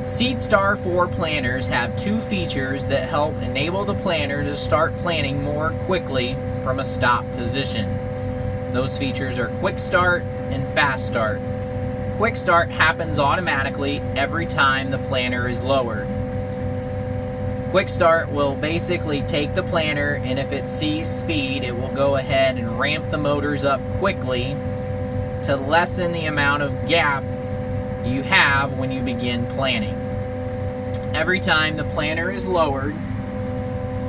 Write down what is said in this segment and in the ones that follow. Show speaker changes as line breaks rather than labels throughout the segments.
SeedStar 4 planters have two features that help enable the planter to start planting more quickly from a stop position. Those features are Quick Start and Fast Start. Quick Start happens automatically every time the planter is lowered. Quick Start will basically take the planter, and if it sees speed, it will go ahead and ramp the motors up quickly to lessen the amount of gap you have when you begin planting. Every time the planter is lowered,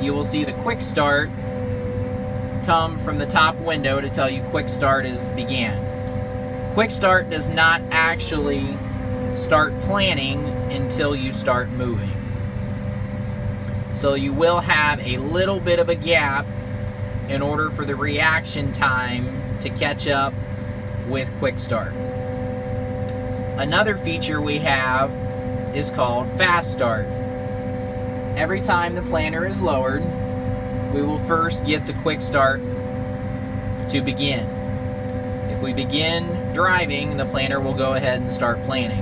you will see the Quick Start come from the top window to tell you Quick Start is began. Quick Start does not actually start planting until you start moving. So you will have a little bit of a gap in order for the reaction time to catch up with Quick Start. Another feature we have is called Fast Start. Every time the planter is lowered, we will first get the Quick Start to begin. If we begin driving, the planter will go ahead and start planting.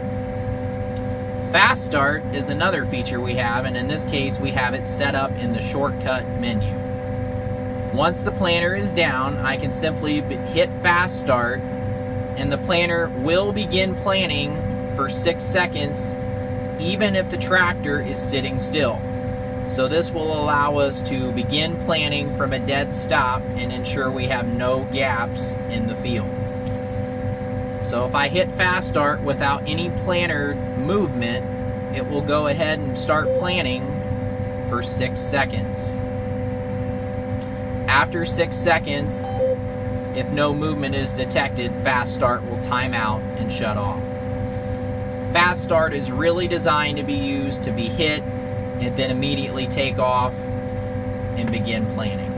Fast Start is another feature we have, and in this case we have it set up in the shortcut menu. Once the planter is down, I can simply hit Fast Start, and the planter will begin planting for 6 seconds even if the tractor is sitting still. So this will allow us to begin planting from a dead stop and ensure we have no gaps in the field. So if I hit Fast Start without any planter movement, it will go ahead and start planting for 6 seconds. After 6 seconds, if no movement is detected, Fast Start will time out and shut off. Fast Start is really designed to be used to be hit and then immediately take off and begin planting.